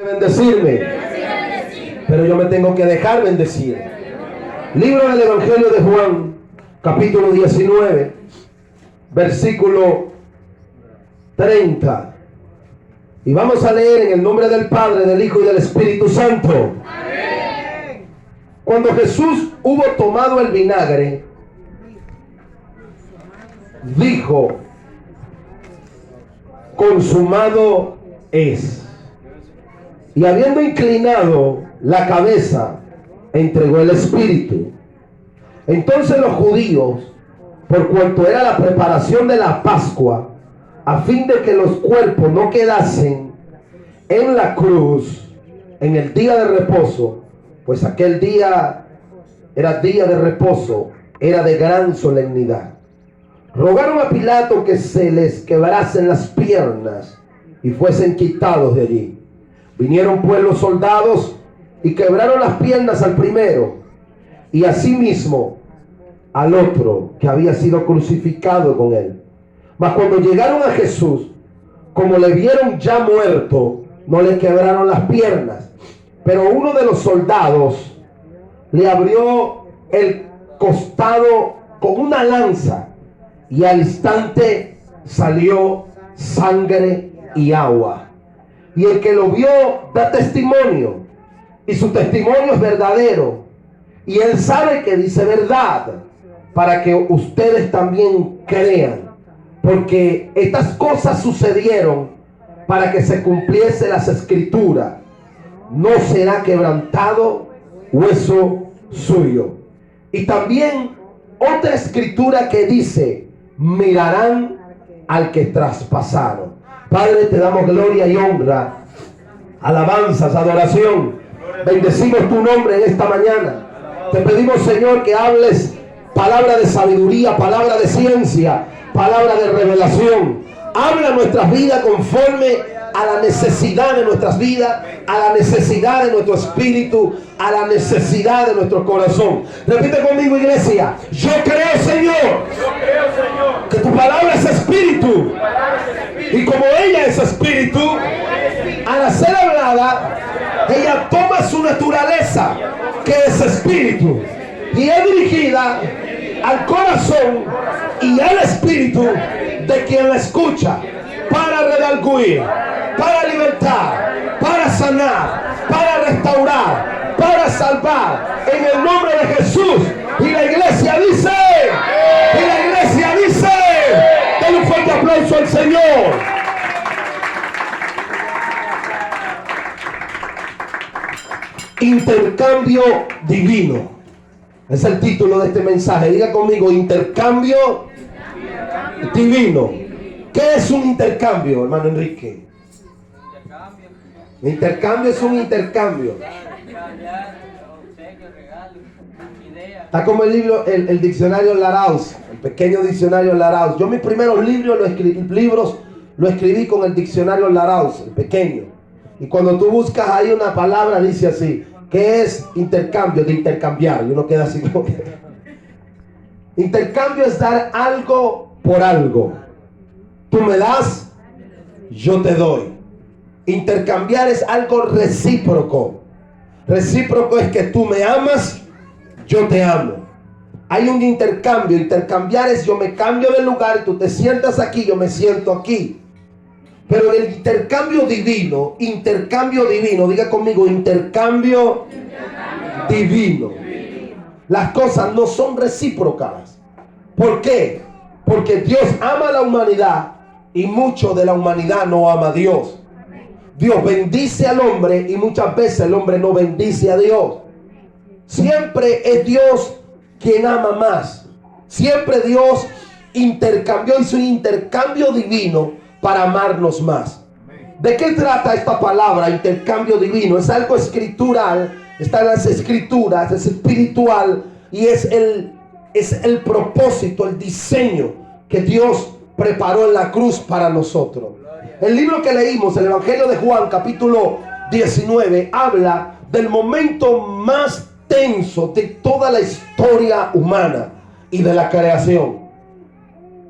Bendecirme, pero yo me tengo que dejar bendecir. Libro del Evangelio de Juan, capítulo 19, versículo 30. Y vamos a leer en el nombre del Padre, del Hijo y del Espíritu Santo. Amén. Cuando Jesús hubo tomado el vinagre, dijo: consumado es. Y habiendo inclinado la cabeza, entregó el Espíritu. Entonces los judíos, por cuanto era la preparación de la Pascua, a fin de que los cuerpos no quedasen en la cruz en el día de reposo, pues aquel día era día de reposo, era de gran solemnidad, rogaron a Pilato que se les quebrasen las piernas y fuesen quitados de allí. Vinieron pues los soldados y quebraron las piernas al primero y asimismo al otro que había sido crucificado con él. Mas cuando llegaron a Jesús, como le vieron ya muerto, no le quebraron las piernas. Pero uno de los soldados le abrió el costado con una lanza y al instante salió sangre y agua. Y el que lo vio da testimonio, y su testimonio es verdadero, y él sabe que dice verdad, para que ustedes también crean, porque estas cosas sucedieron para que se cumpliese las escrituras: no será quebrantado hueso suyo. Y también otra escritura que dice: mirarán al que traspasaron. Padre, te damos gloria y honra, alabanzas, adoración. Bendecimos tu nombre en esta mañana. Te pedimos, Señor, que hables palabra de sabiduría, palabra de ciencia, palabra de revelación. Habla nuestras vidas conforme a la necesidad de nuestras vidas, a la necesidad de nuestro espíritu, a la necesidad de nuestro corazón. Repite conmigo, iglesia: yo creo, Señor, que tu palabra es espíritu, y como ella es espíritu, al ser hablada, ella toma su naturaleza, que es espíritu, y es dirigida al corazón y al espíritu de quien la escucha, para redarguir, para libertar, para sanar, para restaurar, para salvar, en el nombre de Jesús. Y la iglesia dice, denle un fuerte aplauso al Señor. Intercambio divino es el título de este mensaje. Diga conmigo: intercambio divino. ¿Qué es un intercambio, hermano Enrique? Intercambio es un intercambio. Está como el libro, el diccionario Laraus, el pequeño diccionario Laraus. Yo mis primeros libros lo escribí con el diccionario Laraus, el pequeño. Y cuando tú buscas ahí una palabra, dice así: ¿qué es intercambio? De intercambiar. Y uno queda así como que... Intercambio es dar algo por algo. Tú me das, yo te doy. Intercambiar es algo recíproco. Recíproco es que tú me amas, yo te amo. Hay un intercambio. Intercambiar es: yo me cambio de lugar, tú te sientas aquí, yo me siento aquí. Pero el intercambio divino, diga conmigo: intercambio divino. Las cosas no son recíprocas. ¿Por qué? Porque Dios ama a la humanidad y mucho de la humanidad no ama a Dios. Dios bendice al hombre y muchas veces el hombre no bendice a Dios. Siempre es Dios quien ama más. Siempre Dios hizo un intercambio divino para amarnos más. ¿De qué trata esta palabra, intercambio divino? Es algo escritural, está en las escrituras, es espiritual y es el propósito, el diseño que Dios preparó en la cruz para nosotros. El libro que leímos, el Evangelio de Juan, capítulo 19, habla del momento más tenso de toda la historia humana y de la creación.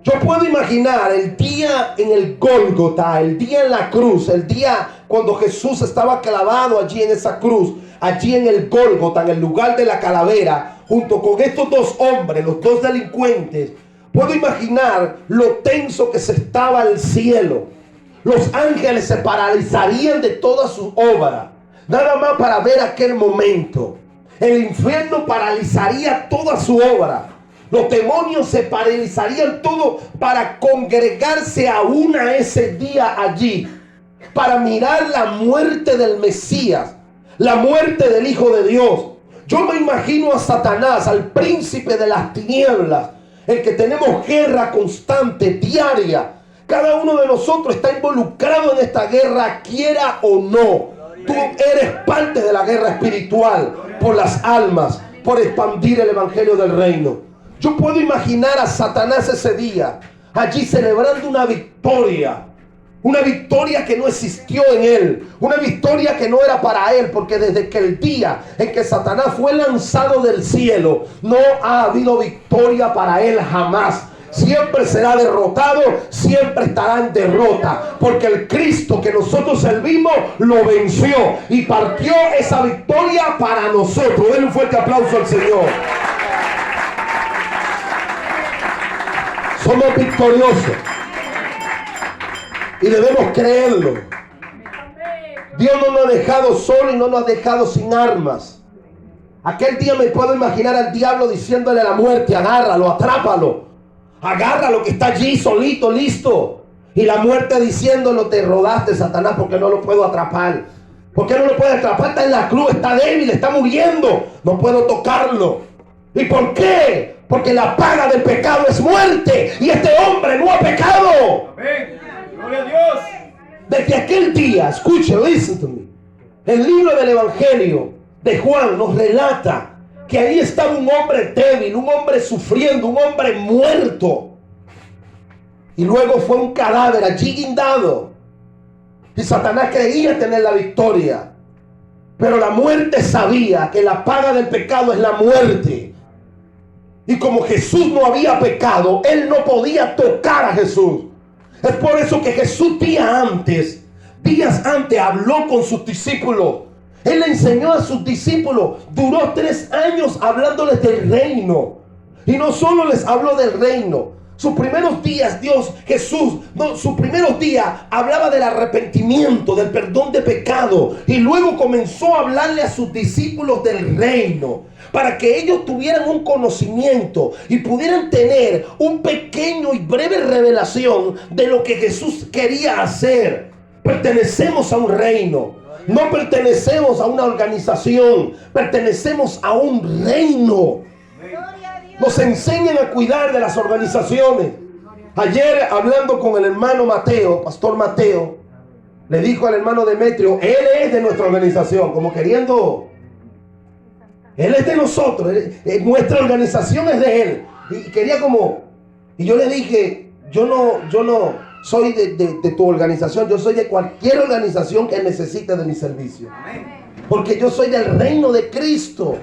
Yo puedo imaginar el día en el Gólgota, el día en la cruz, el día cuando Jesús estaba clavado allí en esa cruz, allí en el Gólgota, en el lugar de la calavera, junto con estos dos hombres, los dos delincuentes, puedo imaginar lo tenso que se estaba el cielo. Los ángeles se paralizarían de toda su obra, nada más para ver aquel momento. El infierno paralizaría toda su obra. Los demonios se paralizarían todo para congregarse aún a ese día allí, para mirar la muerte del Mesías, la muerte del Hijo de Dios. Yo me imagino a Satanás, al príncipe de las tinieblas, el que tenemos guerra constante, diaria. Cada uno de nosotros está involucrado en esta guerra, quiera o no. Tú eres parte de la guerra espiritual por las almas, por expandir el evangelio del reino. Yo puedo imaginar a Satanás ese día, allí celebrando una victoria que no existió en él, una victoria que no era para él, porque desde que el día en que Satanás fue lanzado del cielo, no ha habido victoria para él jamás. Siempre será derrotado, siempre estará en derrota, porque el Cristo que nosotros servimos lo venció y partió esa victoria para nosotros. Denle un fuerte aplauso al Señor. Somos victoriosos y debemos creerlo. Dios no nos ha dejado solo y no nos ha dejado sin armas. Aquel día me puedo imaginar al diablo diciéndole a la muerte: agárralo, atrápalo, agárralo que está allí solito, listo. Y la muerte diciéndolo: te rodaste, Satanás, porque no lo puedo atrapar. ¿Por qué no lo puedo atrapar? Está en la cruz, está débil, está muriendo, no puedo tocarlo. ¿Y por qué? Porque la paga del pecado es muerte, y este hombre no ha pecado. Amén. Gloria a Dios. Desde aquel día, escuche, listen to me. El libro del Evangelio de Juan nos relata que ahí estaba un hombre débil, un hombre sufriendo, un hombre muerto. Y luego fue un cadáver allí guindado. Y Satanás creía tener la victoria. Pero la muerte sabía que la paga del pecado es la muerte. Y como Jesús no había pecado, él no podía tocar a Jesús. Es por eso que Jesús días antes habló con sus discípulos. Él le enseñó a sus discípulos. Duró 3 años hablándoles del reino. Y no solo les habló del reino. Sus primeros días, sus primeros días hablaba del arrepentimiento, del perdón de pecado. Y luego comenzó a hablarle a sus discípulos del reino, para que ellos tuvieran un conocimiento y pudieran tener un pequeño y breve revelación de lo que Jesús quería hacer. Pertenecemos a un reino. No pertenecemos a una organización, pertenecemos a un reino. Nos enseñan a cuidar de las organizaciones. Ayer, hablando con el hermano Mateo, pastor Mateo, le dijo al hermano Demetrio: él es de nuestra organización, como queriendo, él es de nosotros, nuestra organización es de él. Y quería y yo le dije: yo no soy de tu organización, yo soy de cualquier organización que necesite de mi servicio, porque yo soy del reino de Cristo.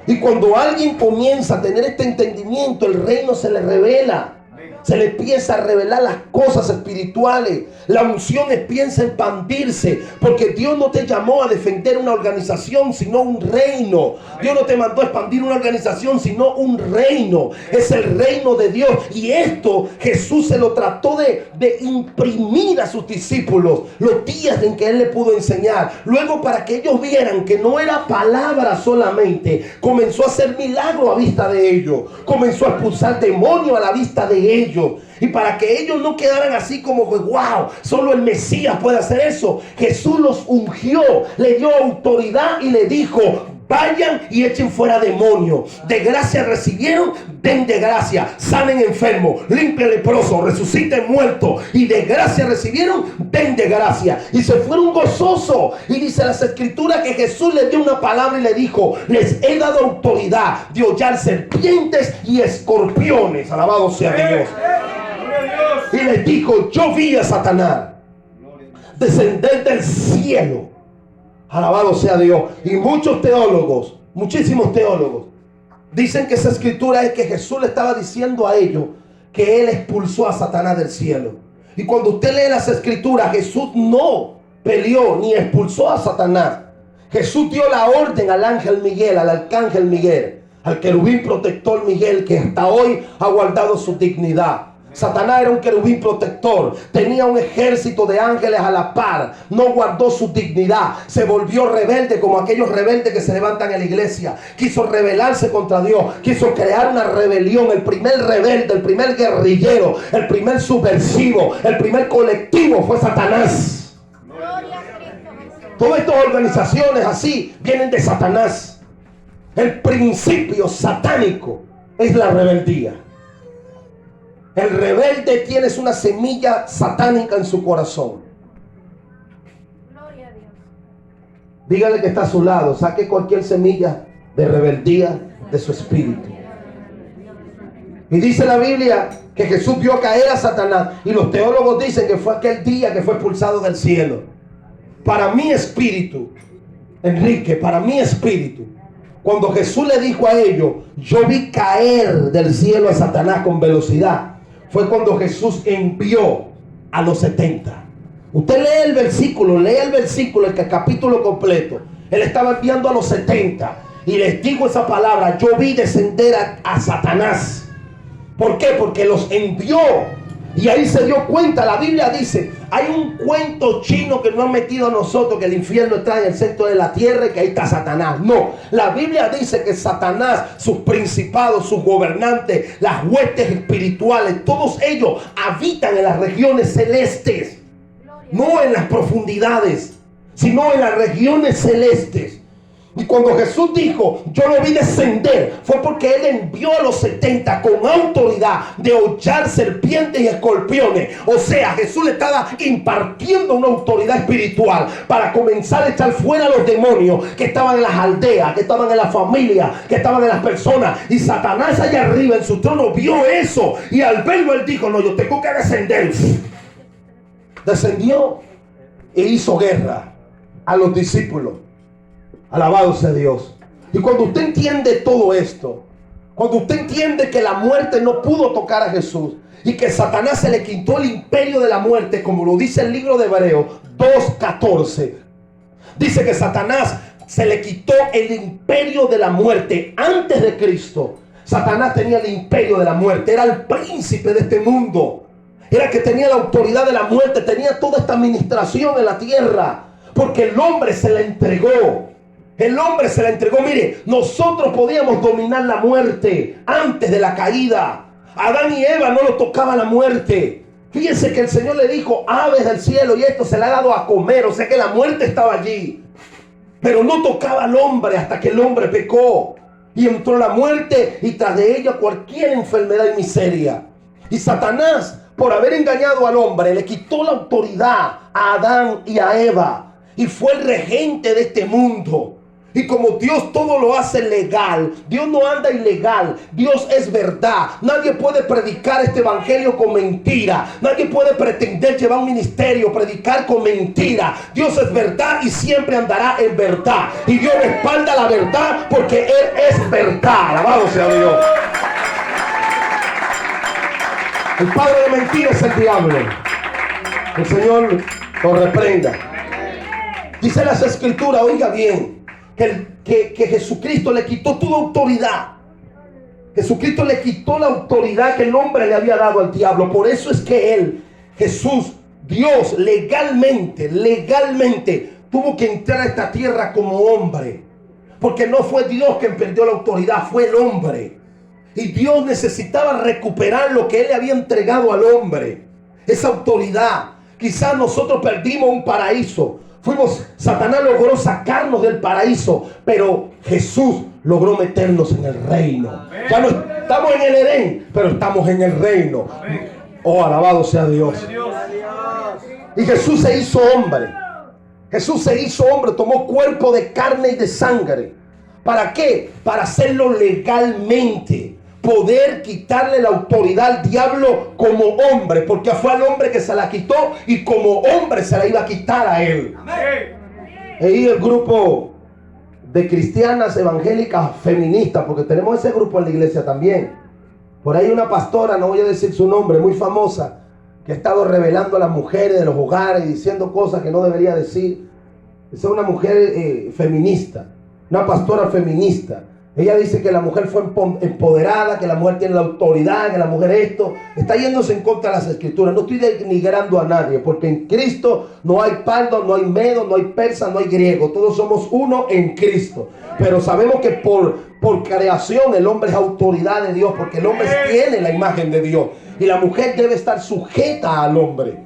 Y cuando alguien comienza a tener este entendimiento, el reino se le revela. Se le empieza a revelar las cosas espirituales. La unción empieza a expandirse. Porque Dios no te llamó a defender una organización, sino un reino. Dios no te mandó a expandir una organización, sino un reino. Es el reino de Dios. Y esto Jesús se lo trató de imprimir a sus discípulos los días en que Él le pudo enseñar. Luego, para que ellos vieran que no era palabra solamente, comenzó a hacer milagros a vista de ellos. Comenzó a expulsar demonios a la vista de ellos. Y para que ellos no quedaran así como: wow, solo el Mesías puede hacer eso, Jesús los ungió, le dio autoridad y le dijo: vayan y echen fuera demonios. De gracia recibieron, den de gracia. Sanen enfermos, limpien leprosos, resuciten muertos. Y de gracia recibieron, den de gracia. Y se fueron gozosos. Y dice las escrituras que Jesús les dio una palabra y le dijo: les he dado autoridad de hollar serpientes y escorpiones. Alabado sea Dios. Y les dijo: yo vi a Satanás descender del cielo. Alabado sea Dios. Y muchísimos teólogos dicen que esa escritura es que Jesús le estaba diciendo a ellos que Él expulsó a Satanás del cielo. Y cuando usted lee las escrituras, Jesús no peleó ni expulsó a Satanás. Jesús dio la orden al ángel Miguel, al arcángel Miguel, al querubín protector Miguel, que hasta hoy ha guardado su dignidad. Satanás era un querubín protector, tenía un ejército de ángeles a la par, no guardó su dignidad, se volvió rebelde como aquellos rebeldes que se levantan en la iglesia. Quiso rebelarse contra Dios, quiso crear una rebelión. El primer rebelde, el primer guerrillero, el primer subversivo, el primer colectivo fue Satanás. Todas estas organizaciones así vienen de Satanás. El principio satánico es la rebeldía. El rebelde tiene una semilla satánica en su corazón. Gloria a Dios. Dígale que está a su lado, saque cualquier semilla de rebeldía de su espíritu. Y dice la Biblia que Jesús vio caer a Satanás, y los teólogos dicen que fue aquel día que fue expulsado del cielo. Para mi espíritu, Enrique, para mi espíritu, cuando Jesús le dijo a ellos, yo vi caer del cielo a Satanás con velocidad, fue cuando Jesús envió a los 70. Usted lee el versículo, el capítulo completo. Él estaba enviando a los 70 y les dijo esa palabra: yo vi descender a Satanás. ¿Por qué? Porque los envió. Y ahí se dio cuenta. La Biblia dice, hay un cuento chino que nos han metido a nosotros, que el infierno está en el centro de la tierra y que ahí está Satanás. No, la Biblia dice que Satanás, sus principados, sus gobernantes, las huestes espirituales, todos ellos habitan en las regiones celestes. No en las profundidades, sino en las regiones celestes. Y cuando Jesús dijo, yo lo vi descender, fue porque Él envió a los 70 con autoridad de hollar serpientes y escorpiones. O sea, Jesús le estaba impartiendo una autoridad espiritual para comenzar a echar fuera a los demonios que estaban en las aldeas, que estaban en la familia, que estaban en las personas. Y Satanás allá arriba en su trono vio eso, y al verlo él dijo, no, yo tengo que descender. Descendió e hizo guerra a los discípulos. Alabado sea Dios. Y cuando usted entiende todo esto, cuando usted entiende que la muerte no pudo tocar a Jesús y que Satanás se le quitó el imperio de la muerte, como lo dice el libro de Hebreos 2:14, dice que Satanás se le quitó el imperio de la muerte antes de Cristo. Satanás tenía el imperio de la muerte, era el príncipe de este mundo, era el que tenía la autoridad de la muerte, tenía toda esta administración en la tierra, porque el hombre se la entregó. El hombre se la entregó. Mire, nosotros podíamos dominar la muerte antes de la caída. Adán y Eva no lo tocaba la muerte. Fíjense que el Señor le dijo, aves del cielo, y esto se le ha dado a comer. O sea que la muerte estaba allí, pero no tocaba al hombre hasta que el hombre pecó. Y entró la muerte, y tras de ella cualquier enfermedad y miseria. Y Satanás, por haber engañado al hombre, le quitó la autoridad a Adán y a Eva, y fue el regente de este mundo. Y como Dios todo lo hace legal, Dios no anda ilegal, Dios es verdad. Nadie puede predicar este evangelio con mentira. Nadie puede pretender llevar un ministerio, predicar con mentira. Dios es verdad y siempre andará en verdad. Y Dios respalda la verdad porque Él es verdad. Alabado sea Dios. El padre de mentira es el diablo. El Señor lo reprenda. Dice las escrituras, oiga bien, que Jesucristo le quitó toda autoridad. Jesucristo le quitó la autoridad que el hombre le había dado al diablo. Por eso es que Él, Jesús, Dios, legalmente tuvo que entrar a esta tierra como hombre. Porque no fue Dios quien perdió la autoridad, fue el hombre. Y Dios necesitaba recuperar lo que Él le había entregado al hombre. Esa autoridad. Quizás nosotros perdimos un paraíso. Satanás logró sacarnos del paraíso, pero Jesús logró meternos en el reino. Ya no estamos en el Edén, pero estamos en el reino. Oh, alabado sea Dios. Y Jesús se hizo hombre. Jesús se hizo hombre, tomó cuerpo de carne y de sangre. ¿Para qué? Para hacerlo legalmente. Poder quitarle la autoridad al diablo como hombre, porque fue al hombre que se la quitó y como hombre se la iba a quitar a él. Y el grupo de cristianas evangélicas feministas, porque tenemos ese grupo en la iglesia también. Por ahí una pastora, no voy a decir su nombre, muy famosa, que ha estado revelando a las mujeres de los hogares y diciendo cosas que no debería decir. Esa es una mujer feminista, una pastora feminista. Ella dice que la mujer fue empoderada, que la mujer tiene la autoridad, que la mujer esto. Está yéndose en contra de las escrituras. No estoy denigrando a nadie, porque en Cristo no hay pardo, no hay medo, no hay persa, no hay griego. Todos somos uno en Cristo. Pero sabemos que por creación el hombre es autoridad de Dios, porque el hombre tiene la imagen de Dios. Y la mujer debe estar sujeta al hombre.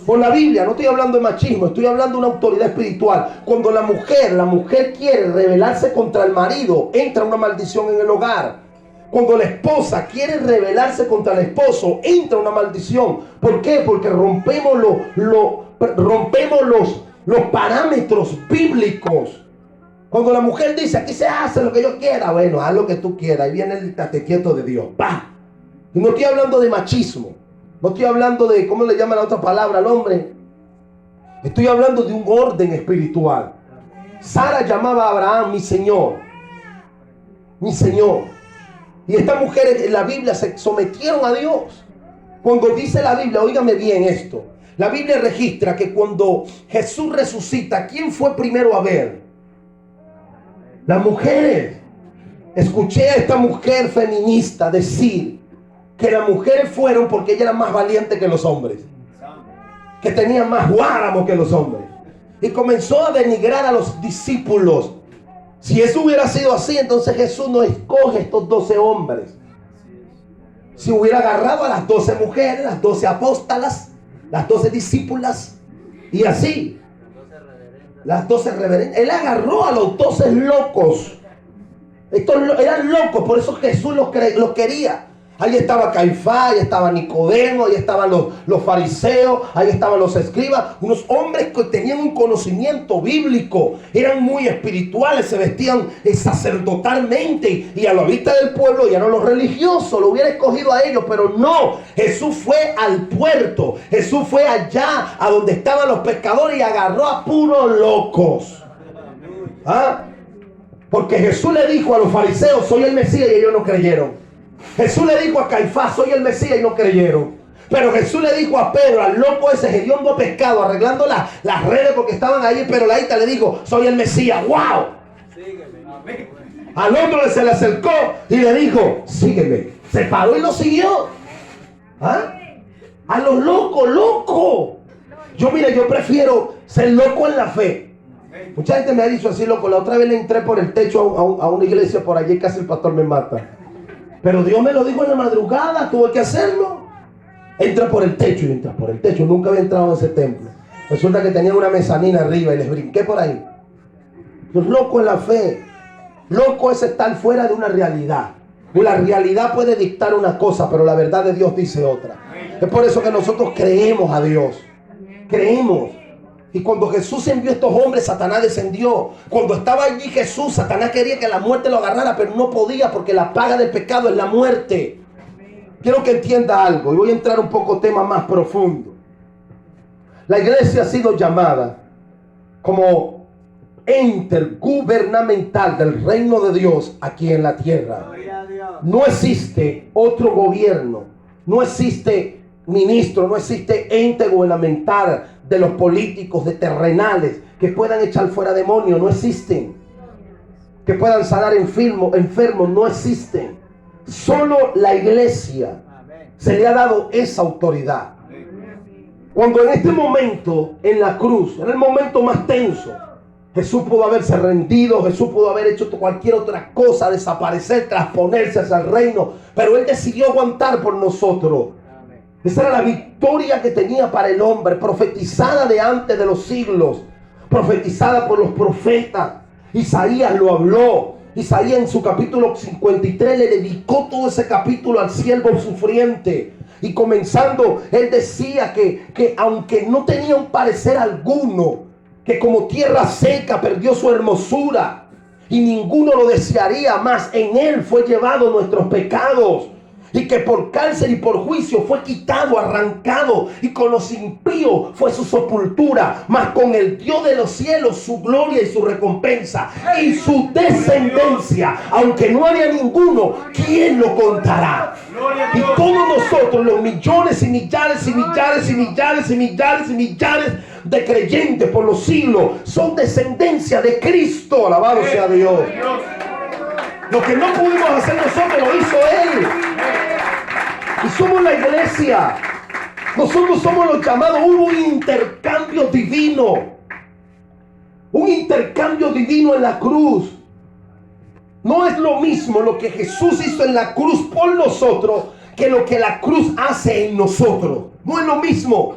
Por la Biblia, no estoy hablando de machismo, estoy hablando de una autoridad espiritual. Cuando la mujer quiere rebelarse contra el marido, entra una maldición en el hogar. Cuando la esposa quiere rebelarse contra el esposo, entra una maldición. ¿Por qué? Porque rompemos los parámetros bíblicos. Cuando la mujer dice, aquí se hace lo que yo quiera, bueno, haz lo que tú quieras. Ahí viene el estate quieto de Dios. ¡Pah! Y no estoy hablando de machismo. No estoy hablando de, ¿cómo le llama la otra palabra al hombre? Estoy hablando de un orden espiritual. Sara llamaba a Abraham mi Señor. Mi Señor. Y estas mujeres en la Biblia se sometieron a Dios. Cuando dice la Biblia, óigame bien esto. La Biblia registra que cuando Jesús resucita, ¿quién fue primero a ver? Las mujeres. Escuché a esta mujer feminista decir que las mujeres fueron porque ellas eran más valientes que los hombres, que tenían más guáramo que los hombres, y comenzó a denigrar a los discípulos. Si eso hubiera sido así, entonces Jesús no escoge estos 12 hombres. Si hubiera agarrado a las 12 mujeres, las 12 apóstolas, las 12 discípulas, y así las 12 reverendas. Él agarró a los 12 locos. Estos eran locos, por eso Jesús los quería. Ahí estaba Caifás, ahí estaba Nicodemo, ahí estaban los fariseos, ahí estaban los escribas, unos hombres que tenían un conocimiento bíblico, eran muy espirituales, se vestían sacerdotalmente y a la vista del pueblo, ya no los religiosos, lo hubiera escogido a ellos, pero no, Jesús fue al puerto, Jesús fue allá a donde estaban los pescadores y agarró a puros locos. ¿Ah? Porque Jesús le dijo a los fariseos, soy el Mesías, y ellos no creyeron. Jesús le dijo a Caifás, soy el Mesías, y no creyeron. Pero Jesús le dijo a Pedro, al loco ese hediondo pescado, arreglando las redes porque estaban ahí, pero la hita le dijo, soy el Mesías. ¡Wow! Sígueme. Al otro se le acercó y le dijo, sígueme. Se paró y lo siguió. ¿Ah? A los locos, loco. Yo prefiero ser loco en la fe. Mucha gente me ha dicho así, loco. La otra vez le entré por el techo a una iglesia por allí, casi el pastor me mata. Pero Dios me lo dijo en la madrugada, tuve que hacerlo. Entra por el techo y entra por el techo. Nunca había entrado en ese templo. Resulta que tenía una mezanina arriba y les brinqué por ahí. Los locos en la fe. Loco es estar fuera de una realidad. La realidad puede dictar una cosa, pero la verdad de Dios dice otra. Es por eso que nosotros creemos a Dios. Creemos. Y cuando Jesús envió a estos hombres, Satanás descendió. Cuando estaba allí Jesús, Satanás quería que la muerte lo agarrara, pero no podía porque la paga del pecado es la muerte. Quiero que entienda algo y voy a entrar un poco tema más profundo. La iglesia ha sido llamada como ente gubernamental del reino de Dios aquí en la tierra. No existe otro gobierno, no existe ministro, no existe ente gubernamental de los políticos, de terrenales, que puedan echar fuera demonios, no existen. Que puedan sanar enfermos, no existen. Solo la iglesia se le ha dado esa autoridad. Cuando en este momento, en la cruz, en el momento más tenso, Jesús pudo haberse rendido, Jesús pudo haber hecho cualquier otra cosa, desaparecer, transponerse hacia el reino, pero Él decidió aguantar por nosotros. Esa era la victoria que tenía para el hombre, profetizada de antes de los siglos, profetizada por los profetas. Isaías lo habló. Isaías en su capítulo 53 le dedicó todo ese capítulo al siervo sufriente. Y comenzando, él decía que aunque no tenía un parecer alguno, que como tierra seca perdió su hermosura y ninguno lo desearía más, en él fue llevado nuestros pecados. y que por cárcel y por juicio fue quitado, arrancado, y con los impíos fue su sepultura, mas con el Dios de los cielos su gloria y su recompensa, y su descendencia, aunque no haya ninguno, ¿quién lo contará? Y todos nosotros, los millones y millares y millares y millares y millares y millares de creyentes por los siglos, son descendencia de Cristo. Alabado sea Dios. Lo que no pudimos hacer nosotros lo hizo Él. Y somos la iglesia. Nosotros somos los llamados. Hubo un intercambio divino. Un intercambio divino en la cruz. No es lo mismo lo que Jesús hizo en la cruz por nosotros que lo que la cruz hace en nosotros. No es lo mismo.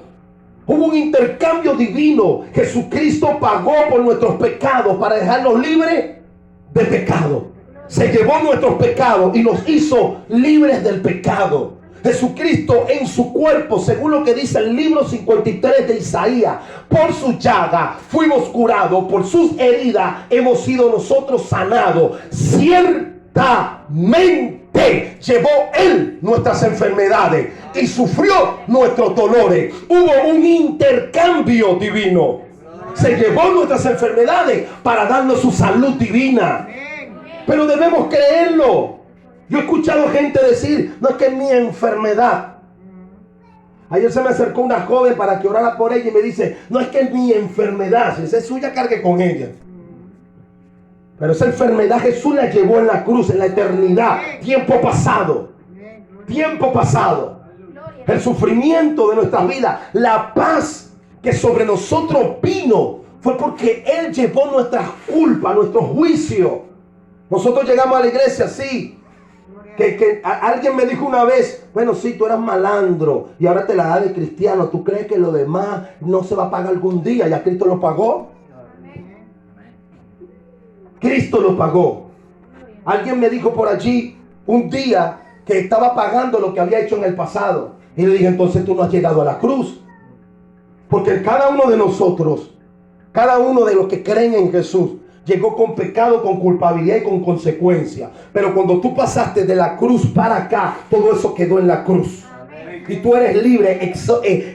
Hubo un intercambio divino. Jesucristo pagó por nuestros pecados para dejarnos libres de pecado. Se llevó nuestros pecados y nos hizo libres del pecado. Jesucristo en su cuerpo, según lo que dice el libro 53 de Isaías, por su llaga fuimos curados, por sus heridas hemos sido nosotros sanados. Ciertamente llevó Él nuestras enfermedades y sufrió nuestros dolores. Hubo un intercambio divino. Se llevó nuestras enfermedades para darnos su salud divina. Pero debemos creerlo. Yo he escuchado gente decir, no es que es mi enfermedad. Ayer se me acercó una joven para que orara por ella y me dice, no es que es mi enfermedad, si esa es suya, cargue con ella. Pero esa enfermedad Jesús la llevó en la cruz, en la eternidad, tiempo pasado. Tiempo pasado. El sufrimiento de nuestras vidas, la paz que sobre nosotros vino, fue porque Él llevó nuestras culpas, nuestro juicio. Nosotros llegamos a la iglesia así. Alguien me dijo una vez, bueno, sí, tú eras malandro y ahora te la da de cristiano. ¿Tú crees que lo demás no se va a pagar algún día? ¿Ya Cristo lo pagó? Cristo lo pagó. Alguien me dijo por allí un día que estaba pagando lo que había hecho en el pasado. Y le dije, entonces tú no has llegado a la cruz. Porque cada uno de nosotros, cada uno de los que creen en Jesús, llegó con pecado, con culpabilidad y con consecuencia. Pero cuando tú pasaste de la cruz para acá, todo eso quedó en la cruz. Y tú eres libre,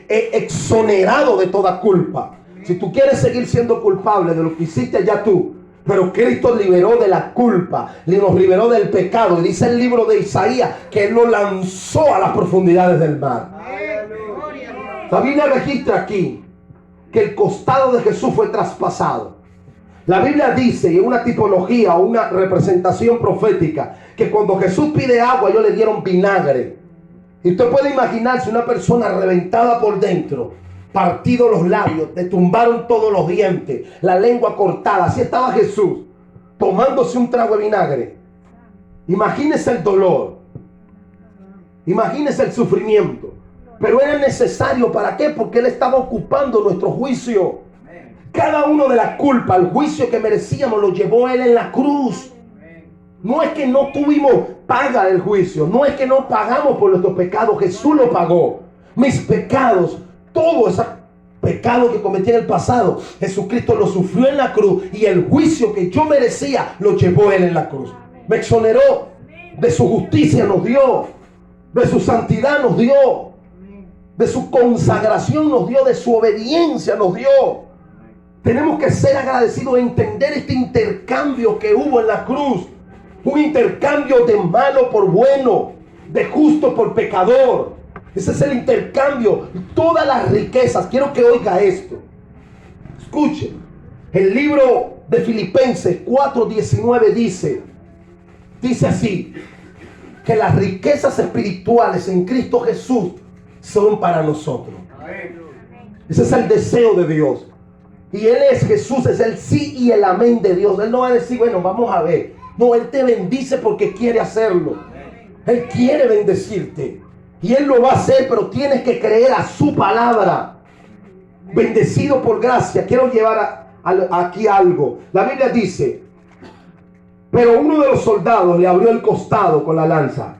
exonerado de toda culpa. Si tú quieres seguir siendo culpable de lo que hiciste, allá tú. Pero Cristo liberó de la culpa, nos liberó del pecado. Y dice el libro de Isaías que Él lo lanzó a las profundidades del mar. La Biblia registra aquí que el costado de Jesús fue traspasado. La Biblia dice, y es una tipología o una representación profética, que cuando Jesús pide agua, ellos le dieron vinagre. Y usted puede imaginarse una persona reventada por dentro, partidos los labios, le tumbaron todos los dientes, la lengua cortada. Así estaba Jesús, tomándose un trago de vinagre. Imagínese el dolor, imagínese el sufrimiento. Pero era necesario, ¿para qué? Porque Él estaba ocupando nuestro juicio. Cada uno de la culpa, el juicio que merecíamos, lo llevó Él en la cruz. No es que no tuvimos paga del juicio, no es que no pagamos por nuestros pecados, Jesús lo pagó. Mis pecados, todo ese pecado que cometí en el pasado, Jesucristo lo sufrió en la cruz, y el juicio que yo merecía lo llevó Él en la cruz. Me exoneró, de su justicia nos dio, de su santidad nos dio, de su consagración nos dio, de su obediencia nos dio. Tenemos que ser agradecidos, entender este intercambio que hubo en la cruz. Un intercambio de malo por bueno, de justo por pecador. Ese es el intercambio. Todas las riquezas. Quiero que oiga esto. Escuchen. El libro de Filipenses 4:19 dice así, que las riquezas espirituales en Cristo Jesús son para nosotros. Ese es el deseo de Dios. Y Él es Jesús, es el sí y el amén de Dios. Él no va a decir, bueno, vamos a ver. No, Él te bendice porque quiere hacerlo. Él quiere bendecirte. Y Él lo va a hacer, pero tienes que creer a su palabra. Bendecido por gracia. Quiero llevar aquí algo. La Biblia dice, pero uno de los soldados le abrió el costado con la lanza,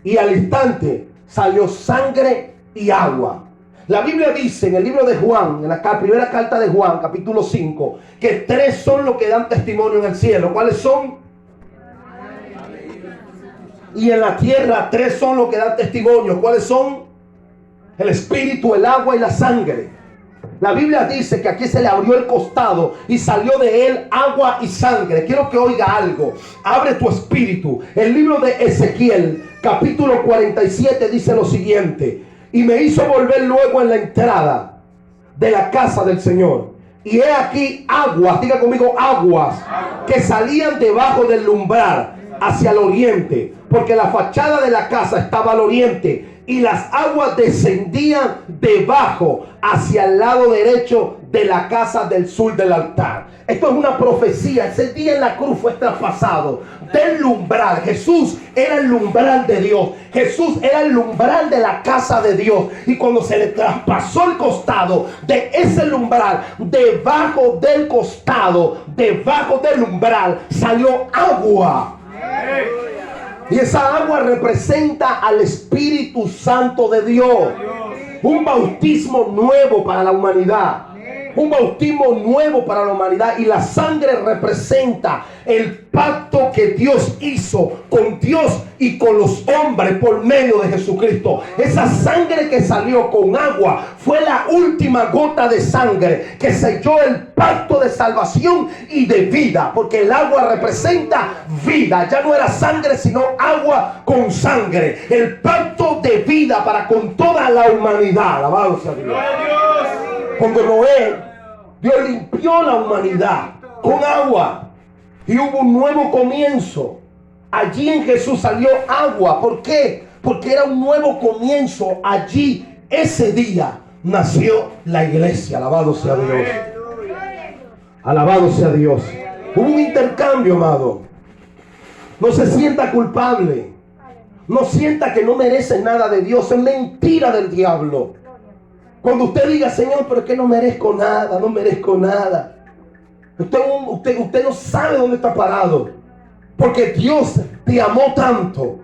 y al instante salió sangre y agua. La Biblia dice en el libro de Juan, en la primera carta de Juan, capítulo 5, que 3 son los que dan testimonio en el cielo. ¿Cuáles son? Y en la tierra 3 son los que dan testimonio. ¿Cuáles son? El espíritu, el agua y la sangre. La Biblia dice que aquí se le abrió el costado y salió de él agua y sangre. Quiero que oiga algo. Abre tu espíritu. El libro de Ezequiel, capítulo 47, dice lo siguiente: y me hizo volver luego en la entrada de la casa del Señor. Y he aquí aguas, diga conmigo, aguas, que salían debajo del umbral hacia el oriente, porque la fachada de la casa estaba al oriente, y las aguas descendían debajo hacia el lado derecho de la casa del sur del altar. Esto es una profecía. Ese día en la cruz fue traspasado del umbral. Jesús era el umbral de Dios. Jesús era el umbral de la casa de Dios. Y cuando se le traspasó el costado de ese umbral, debajo del costado, debajo del umbral, salió agua. Y esa agua representa al Espíritu Santo de Dios. Un bautismo nuevo para la humanidad. Un bautismo nuevo para la humanidad. Y la sangre representa el pacto que Dios hizo con Dios y con los hombres por medio de Jesucristo. Esa sangre que salió con agua fue la última gota de sangre que selló el pacto de salvación y de vida, porque el agua representa vida. Ya no era sangre, sino agua con sangre. El pacto de vida para con toda la humanidad. Alabado sea Dios. Cuando Noé, Dios limpió la humanidad con agua y hubo un nuevo comienzo. Allí en Jesús salió agua. ¿Por qué? Porque era un nuevo comienzo. Allí, ese día, nació la iglesia. Alabado sea Dios. Alabado sea Dios. Hubo un intercambio, amado. No se sienta culpable. No sienta que no merece nada de Dios. Es mentira del diablo. Cuando usted diga, Señor, pero es que no merezco nada, no merezco nada. Usted no sabe dónde está parado. Porque Dios te amó tanto.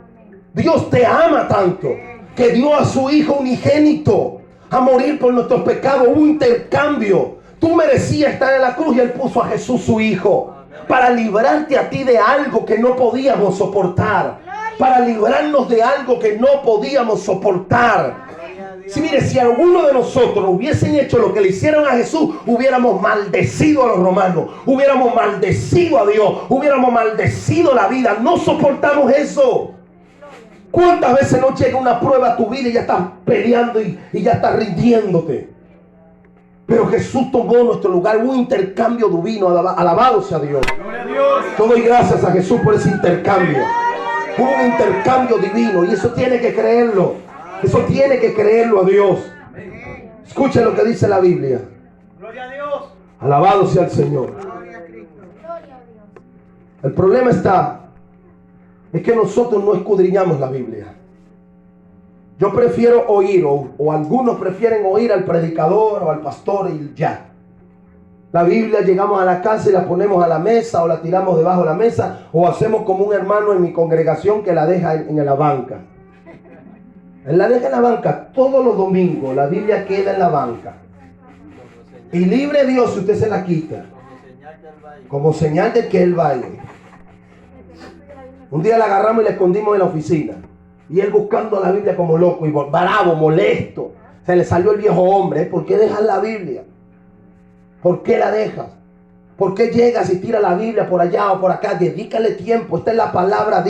Dios te ama tanto, que dio a su Hijo unigénito a morir por nuestros pecados. Hubo un intercambio. Tú merecías estar en la cruz y Él puso a Jesús su Hijo para librarte a ti de algo que no podíamos soportar. Para librarnos de algo que no podíamos soportar. Si mire, si alguno de nosotros hubiesen hecho lo que le hicieron a Jesús, hubiéramos maldecido a los romanos, hubiéramos maldecido a Dios, hubiéramos maldecido la vida. No soportamos eso. ¿Cuántas veces no llega una prueba a tu vida y ya estás peleando y ya estás rindiéndote? Pero Jesús tomó nuestro lugar. Hubo un intercambio divino. Alabado sea Dios. Yo doy gracias a Jesús por ese intercambio. Hubo un intercambio divino y eso tiene que creerlo. Eso tiene que creerlo a Dios. Escuchen lo que dice la Biblia. Gloria a Dios. Alabado sea el Señor. El problema es que nosotros no escudriñamos la Biblia. Yo prefiero oír, o algunos prefieren oír al predicador o al pastor y ya. La Biblia llegamos a la casa y la ponemos a la mesa, o la tiramos debajo de la mesa, o hacemos como un hermano en mi congregación que la deja en la banca. Él la deja en la banca todos los domingos. La Biblia queda en la banca. Y libre Dios si usted se la quita. Como señal de que Él va a ir. Un día la agarramos y la escondimos en la oficina. Y él buscando la Biblia como loco y bravo, molesto. Se le salió el viejo hombre. ¿Por qué dejas la Biblia? ¿Por qué la dejas? ¿Por qué llegas y tiras la Biblia por allá o por acá? Dedícale tiempo. Esta es la palabra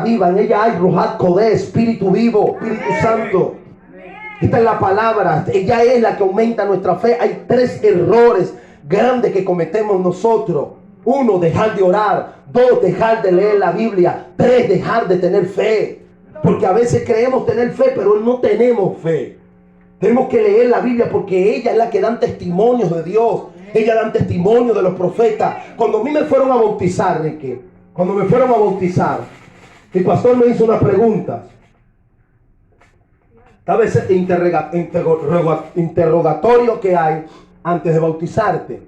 viva. En ella hay Ruach Kodeh, Espíritu vivo, Espíritu Santo. Esta es la palabra. Ella es la que aumenta nuestra fe. Hay 3 errores grandes que cometemos nosotros. 1, dejar de orar. 2, dejar de leer la Biblia. 3, dejar de tener fe. Porque a veces creemos tener fe, pero no tenemos fe. Tenemos que leer la Biblia porque ella es la que da testimonios de Dios. Ella da testimonio de los profetas. Cuando a mí me fueron a bautizar, Ricky, mi pastor me hizo una pregunta. Tal vez este interrogatorio que hay antes de bautizarte.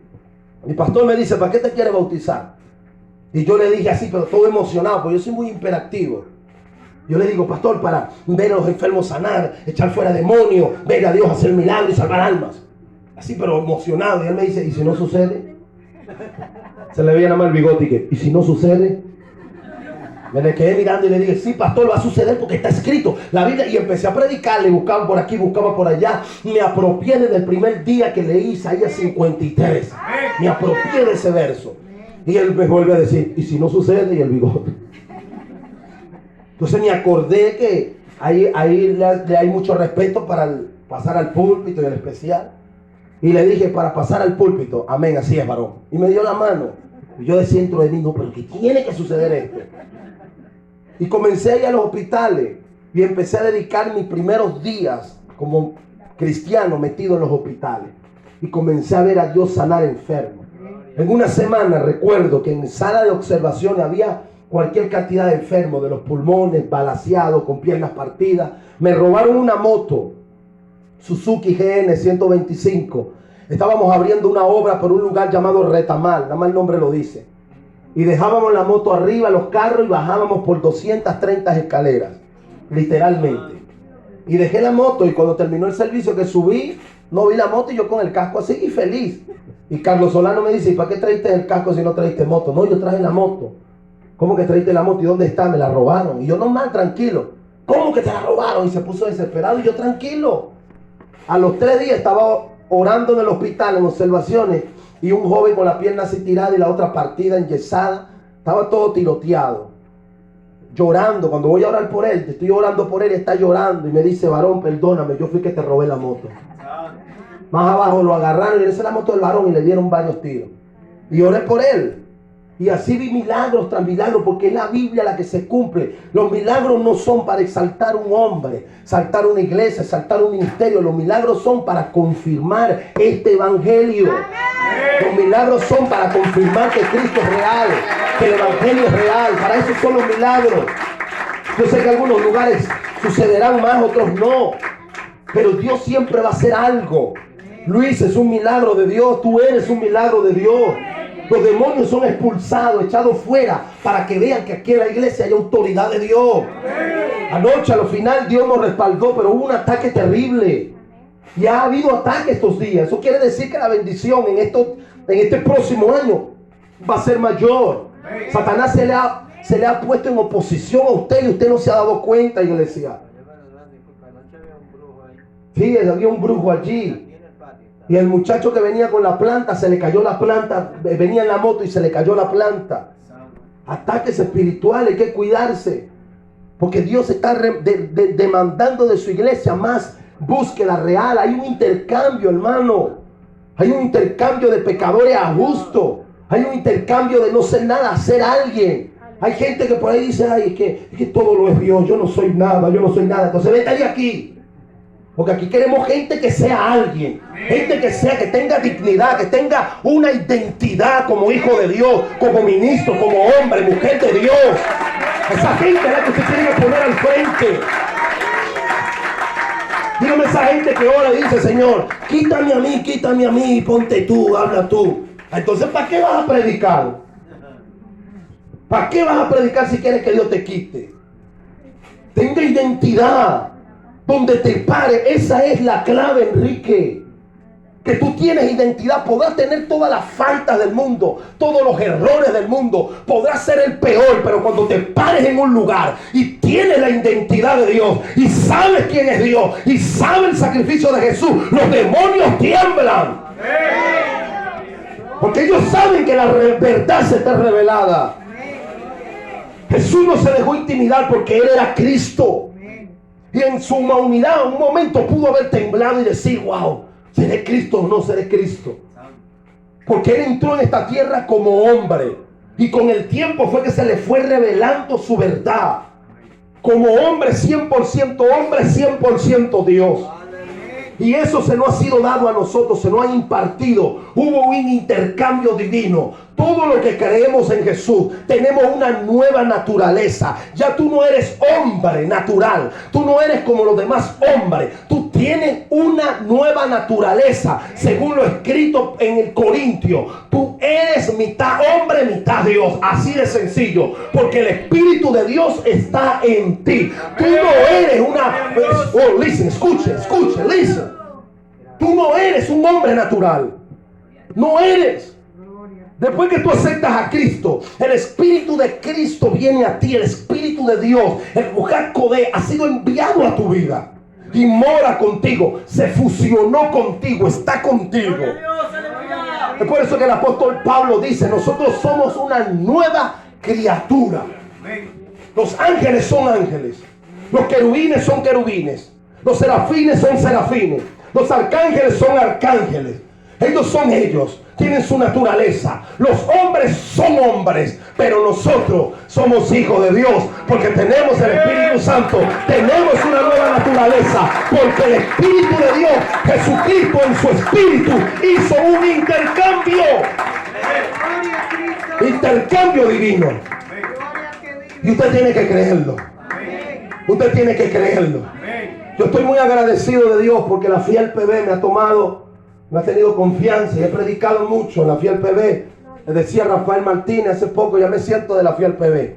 Mi pastor me dice, ¿para qué te quiere bautizar? Y yo le dije así, pero todo emocionado, porque yo soy muy hiperactivo. Yo le digo, pastor, para ver a los enfermos sanar, echar fuera demonios, ver a Dios hacer milagros y salvar almas. Así, pero emocionado. Y él me dice, ¿y si no sucede? Se le veía nada más el bigote y que, ¿y si no sucede? Me le quedé mirando y le dije, sí, pastor, va a suceder porque está escrito la Biblia. Y empecé a predicarle, buscaba por aquí, buscaba por allá. Me apropié desde el primer día que leí Isaías 53. Me apropié de ese verso. Y él me vuelve a decir, ¿y si no sucede? Y el bigote. Entonces me acordé que ahí hay mucho respeto para pasar al púlpito y el especial. Y le dije, para pasar al púlpito, amén, así es, varón. Y me dio la mano. Y yo decía dentro de mí, no, pero que tiene que suceder esto. Y comencé a ir a los hospitales y empecé a dedicar mis primeros días como cristiano metido en los hospitales. Y comencé a ver a Dios sanar enfermos. En una semana recuerdo que en sala de observación había cualquier cantidad de enfermos, de los pulmones, balaceados, con piernas partidas. Me robaron una moto, Suzuki GN 125. Estábamos abriendo una obra por un lugar llamado Retamal, nada más el nombre lo dice. Y dejábamos la moto arriba, los carros, y bajábamos por 230 escaleras, literalmente. Y dejé la moto, y cuando terminó el servicio que subí, no vi la moto y yo con el casco así y feliz. Y Carlos Solano me dice, ¿y para qué traíste el casco si no traíste moto? No, yo traje la moto. ¿Cómo que traíste la moto? ¿Y dónde está? Me la robaron. Y yo, no, mal, tranquilo. ¿Cómo que te la robaron? Y se puso desesperado y yo, tranquilo. A los 3 días estaba orando en el hospital, en observaciones, y un joven con la pierna así tirada y la otra partida, enyesada. Estaba todo tiroteado, llorando. Cuando voy a orar por él, estoy orando por él y está llorando. Y me dice, varón, perdóname, yo fui que te robé la moto. Más abajo lo agarraron y esa es la moto del varón y le dieron varios tiros. Y oré por él. Y así vi milagros tras milagros, porque es la Biblia la que se cumple. Los milagros no son para exaltar un hombre, exaltar una iglesia, exaltar un ministerio. Los milagros son para confirmar este evangelio. Los milagros son para confirmar que Cristo es real, que el evangelio es real. Para eso son los milagros. Yo sé que en algunos lugares sucederán más, otros no. Pero Dios siempre va a hacer algo. Luis es un milagro de Dios, tú eres un milagro de Dios. Los demonios son expulsados, echados fuera, para que vean que aquí en la iglesia hay autoridad de Dios. Anoche, a lo final, Dios nos respaldó, pero hubo un ataque terrible. Y ha habido ataque estos días. Eso quiere decir que la bendición en este próximo año va a ser mayor. Satanás se le ha puesto en oposición a usted y usted no se ha dado cuenta, iglesia. Sí, había un brujo allí. Y el muchacho que venía con la planta, se le cayó la planta, venía en la moto y se le cayó la planta. Ataques espirituales, hay que cuidarse. Porque Dios está demandando de su iglesia más búsqueda real. Hay un intercambio, hermano. Hay un intercambio de pecadores a justos. Hay un intercambio de no ser nada a ser alguien. Hay gente que por ahí dice, ay, es que todo lo es Dios, yo no soy nada, yo no soy nada. Entonces vete de aquí. Porque aquí queremos gente que sea alguien, gente que tenga dignidad, que tenga una identidad como hijo de Dios, como ministro, como hombre, mujer de Dios. Esa gente es la que usted tiene que poner al frente. Dígame esa gente que ora y dice, Señor, quítame a mí, ponte tú, habla tú. Entonces, ¿para qué vas a predicar? ¿Para qué vas a predicar si quieres que Dios te quite? Tenga identidad. Donde te pare, esa es la clave, Enrique. Que tú tienes identidad, podrás tener todas las faltas del mundo, todos los errores del mundo, podrás ser el peor, pero cuando te pares en un lugar y tienes la identidad de Dios y sabes quién es Dios y sabes el sacrificio de Jesús, los demonios tiemblan. Porque ellos saben que la verdad se está revelada. Jesús no se dejó intimidar porque Él era Cristo. Y en su humanidad, en un momento pudo haber temblado y decir, wow, ¿seré Cristo o no seré Cristo? Porque Él entró en esta tierra como hombre. Y con el tiempo fue que se le fue revelando su verdad. Como hombre 100% hombre, 100% Dios. Y eso se nos ha sido dado a nosotros, se nos ha impartido. Hubo un intercambio divino. Todo lo que creemos en Jesús, tenemos una nueva naturaleza. Ya tú no eres hombre natural. Tú no eres como los demás hombres. Tú tienes una nueva naturaleza. Según lo escrito en el Corintio, tú eres mitad hombre, mitad Dios. Así de sencillo. Porque el Espíritu de Dios está en ti. Tú no eres una... Oh, listen, escuche, listen. Tú no eres un hombre natural. No eres. Después que tú aceptas a Cristo, el Espíritu de Cristo viene a ti, el Espíritu de Dios, el Ruach Kodeh ha sido enviado a tu vida y mora contigo, se fusionó contigo, está contigo. Es por eso que el apóstol Pablo dice, nosotros somos una nueva criatura. Los ángeles son ángeles, los querubines son querubines, los serafines son serafines, los arcángeles son arcángeles. Ellos son ellos, tienen su naturaleza. Los hombres son hombres, pero nosotros somos hijos de Dios porque tenemos el Espíritu Santo, tenemos una nueva naturaleza, porque el Espíritu de Dios, Jesucristo en su Espíritu, hizo un intercambio divino. Y usted tiene que creerlo. Usted tiene que creerlo. Yo estoy muy agradecido de Dios porque la Fiel PB me ha tenido confianza y he predicado mucho en la Fiel PB. Le decía Rafael Martínez hace poco, ya me siento de la Fiel PB.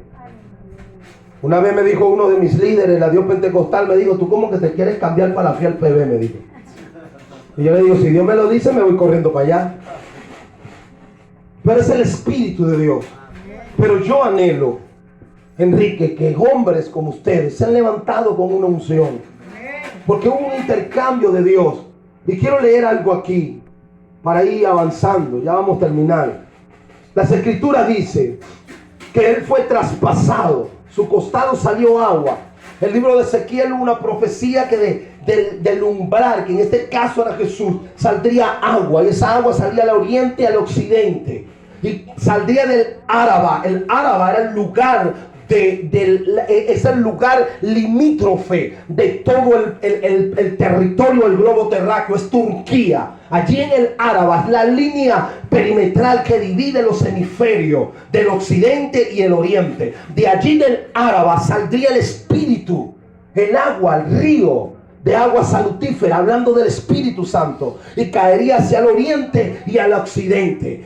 Una vez me dijo uno de mis líderes, la Dios Pentecostal, me dijo, ¿tú cómo que te quieres cambiar para la Fiel PB? Me dijo. Y yo le digo, si Dios me lo dice, me voy corriendo para allá. Pero es el Espíritu de Dios. Pero yo anhelo, Enrique, que hombres como ustedes se han levantado con una unción. Porque hubo un intercambio de Dios. Y quiero leer algo aquí para ir avanzando. Ya vamos a terminar. Las Escrituras dicen que él fue traspasado, su costado salió agua. El libro de Ezequiel, una profecía que del umbral, que en este caso era Jesús, saldría agua. Y esa agua salía al oriente y al occidente. Y saldría del Áraba. El Áraba era el lugar es el lugar limítrofe de todo el territorio del globo terráqueo, es Turquía. Allí en el Áraba es la línea perimetral que divide los hemisferios del occidente y el oriente. De allí del Áraba saldría el Espíritu, el agua, el río de agua salutífera, hablando del Espíritu Santo, y caería hacia el oriente y al occidente.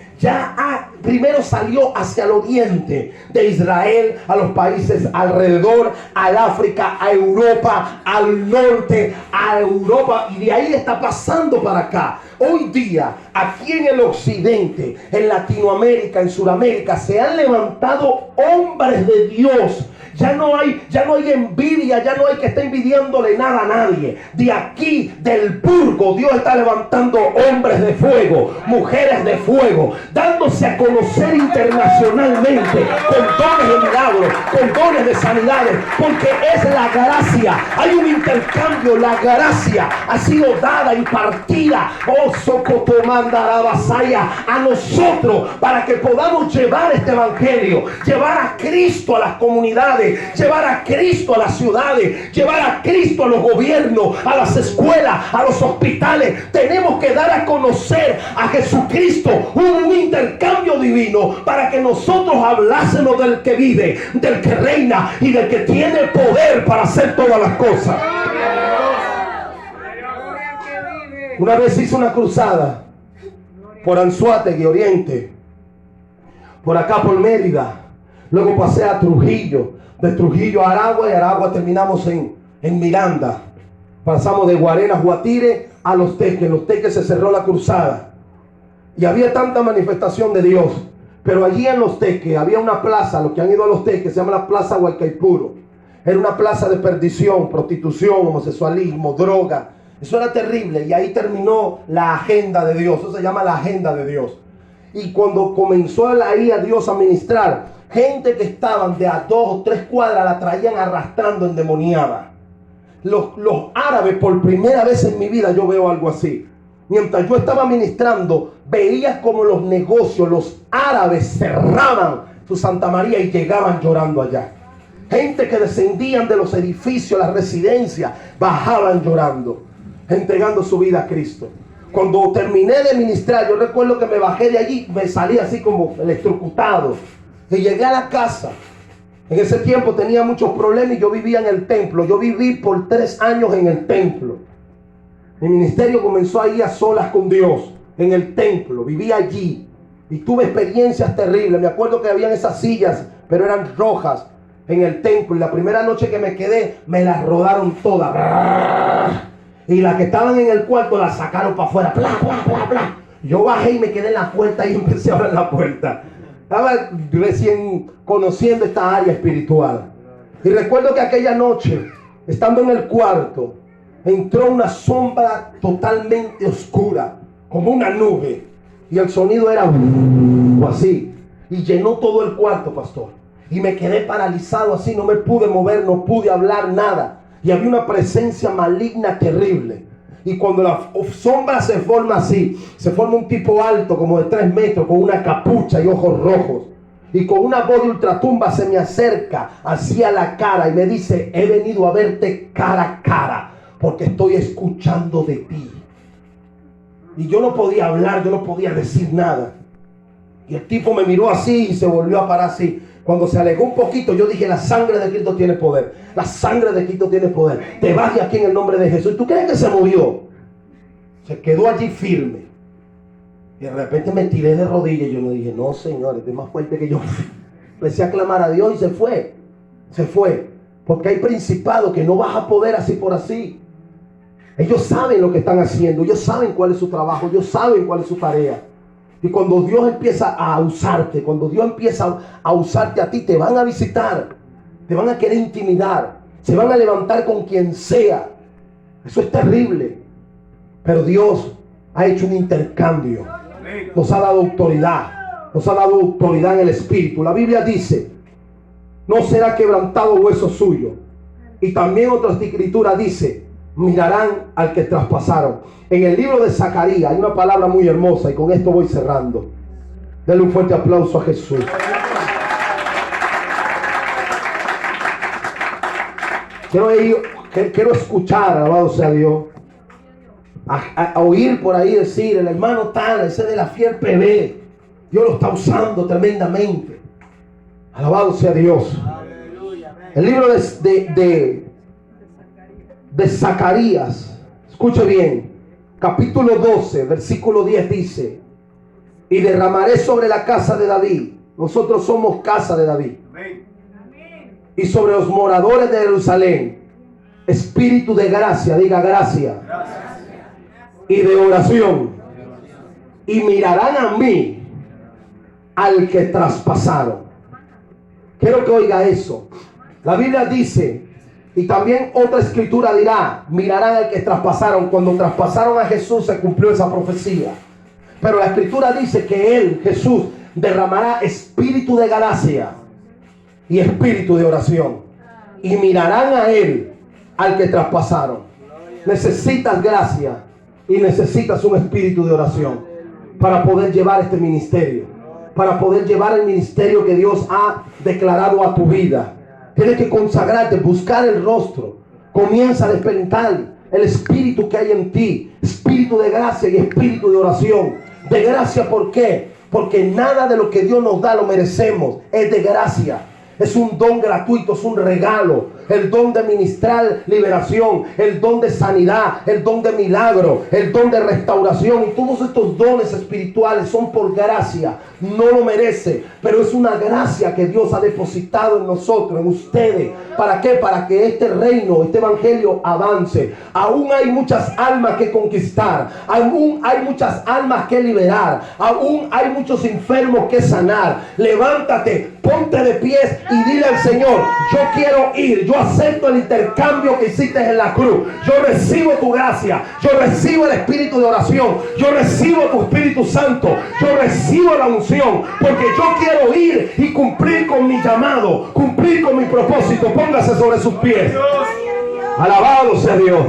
Primero salió hacia el oriente de Israel, a los países alrededor, al África, a Europa, al norte, a Europa, y de ahí está pasando para acá. Hoy día, aquí en el occidente, en Latinoamérica, en Sudamérica, se han levantado hombres de Dios. Ya no hay envidia, ya no hay que estar envidiándole nada a nadie. De aquí, del purgo, Dios está levantando hombres de fuego, mujeres de fuego, dándose a conocer internacionalmente con dones de milagros, con dones de sanidades, porque es la gracia. Hay un intercambio, la gracia ha sido dada, impartida, a nosotros para que podamos llevar este evangelio, llevar a Cristo a las comunidades, llevar a Cristo a las ciudades, llevar a Cristo a los gobiernos, a las escuelas, a los hospitales. Tenemos que dar a conocer a Jesucristo, un intercambio divino para que nosotros hablásemos del que vive, del que reina y del que tiene poder para hacer todas las cosas. Una vez hice una cruzada por Anzoátegui, Oriente, por acá por Mérida, luego pasé a Trujillo, de Trujillo a Aragua, y Aragua terminamos en Miranda. Pasamos de Guarenas, Guatire a Los Teques. En Los Teques se cerró la cruzada y había tanta manifestación de Dios, pero allí en Los Teques había una plaza. Los que han ido a Los Teques, se llama la Plaza Huaycaipuro. Era una plaza de perdición, prostitución, homosexualismo, droga. Eso era terrible, y ahí terminó la agenda de Dios. Eso se llama la agenda de Dios. Y cuando comenzó ahí a Dios a ministrar, gente que estaban de a 2 o 3 cuadras la traían arrastrando endemoniada. Los árabes, por primera vez en mi vida yo veo algo así. Mientras yo estaba ministrando, veía como los negocios, los árabes cerraban su Santa María y llegaban llorando allá. Gente que descendían de los edificios, las residencias, bajaban llorando, entregando su vida a Cristo. Cuando terminé de ministrar, yo recuerdo que me bajé de allí, me salí así como electrocutado. Y llegué a la casa. En ese tiempo tenía muchos problemas y yo vivía en el templo. Yo viví por 3 años en el templo. Mi ministerio comenzó ahí a solas con Dios, en el templo. Viví allí y tuve experiencias terribles. Me acuerdo que habían esas sillas, pero eran rojas, en el templo. Y la primera noche que me quedé, me las rodaron todas. Y las que estaban en el cuarto las sacaron para afuera. Bla, bla, bla, bla. Yo bajé y me quedé en la puerta y empecé a abrir la puerta. Estaba recién conociendo esta área espiritual. Y recuerdo que aquella noche, estando en el cuarto, entró una sombra totalmente oscura, como una nube. Y el sonido era así. Y llenó todo el cuarto, pastor. Y me quedé paralizado así, no me pude mover, no pude hablar nada. Y había una presencia maligna terrible. Y cuando la sombra se forma así, se forma un tipo alto, como de 3 metros, con una capucha y ojos rojos. Y con una voz de ultratumba se me acerca hacia la cara y me dice: he venido a verte cara a cara, porque estoy escuchando de ti. Y yo no podía hablar, yo no podía decir nada. Y el tipo me miró así y se volvió a parar así. Cuando se alejó un poquito, yo dije: la sangre de Cristo tiene poder. La sangre de Cristo tiene poder. Te vas de aquí en el nombre de Jesús. ¿Tú crees que se movió? Se quedó allí firme. Y de repente me tiré de rodillas y yo me dije: no, Señor, este es más fuerte que yo. Empecé a clamar a Dios y se fue. Se fue. Porque hay principados que no vas a poder así por así. Ellos saben lo que están haciendo. Ellos saben cuál es su trabajo. Ellos saben cuál es su tarea. Y cuando Dios empieza a usarte, cuando Dios empieza a usarte a ti, te van a visitar, te van a querer intimidar, se van a levantar con quien sea. Eso es terrible. Pero Dios ha hecho un intercambio. Nos ha dado autoridad. Nos ha dado autoridad en el Espíritu. La Biblia dice: no será quebrantado hueso suyo. Y también otra escritura dice: mirarán al que traspasaron. En el libro de Zacarías hay una palabra muy hermosa, y con esto voy cerrando. Denle un fuerte aplauso a Jesús. Quiero escuchar, alabado sea Dios, a oír por ahí decir: el hermano tal, ese de la fiel PB, Dios lo está usando tremendamente. Alabado sea Dios. El libro de Zacarías, escuche bien, capítulo 12, versículo 10 dice: y derramaré sobre la casa de David. Nosotros somos casa de David. Y sobre los moradores de Jerusalén, espíritu de gracia, diga gracia, y de oración. Y mirarán a mí, al que traspasaron. Quiero que oiga eso. La Biblia dice, y también otra escritura dirá: mirarán al que traspasaron. Cuando traspasaron a Jesús se cumplió esa profecía. Pero la escritura dice que Él, Jesús, derramará espíritu de gracia y espíritu de oración. Y mirarán a Él, al que traspasaron. Necesitas gracia y necesitas un espíritu de oración para poder llevar este ministerio, para poder llevar el ministerio que Dios ha declarado a tu vida. Tienes que consagrarte, buscar el rostro. Comienza a despertar el espíritu que hay en ti, espíritu de gracia y espíritu de oración. De gracia, ¿por qué? Porque nada de lo que Dios nos da lo merecemos. Es de gracia. Es un don gratuito, es un regalo. El don de ministrar liberación, el don de sanidad, el don de milagro, el don de restauración. Y todos estos dones espirituales son por gracia. No lo merece, pero es una gracia que Dios ha depositado en nosotros, en ustedes. ¿Para qué? Para que este reino, este evangelio avance. Aún hay muchas almas que conquistar. Aún hay muchas almas que liberar. Aún hay muchos enfermos que sanar. Levántate, ponte de pies y dile al Señor: yo quiero ir. Yo acepto el intercambio que hiciste en la cruz. Yo recibo tu gracia. Yo recibo el espíritu de oración. Yo recibo tu Espíritu Santo. Yo recibo la unción. Porque yo quiero ir y cumplir con mi llamado, cumplir con mi propósito. Póngase sobre sus pies. Alabado sea Dios.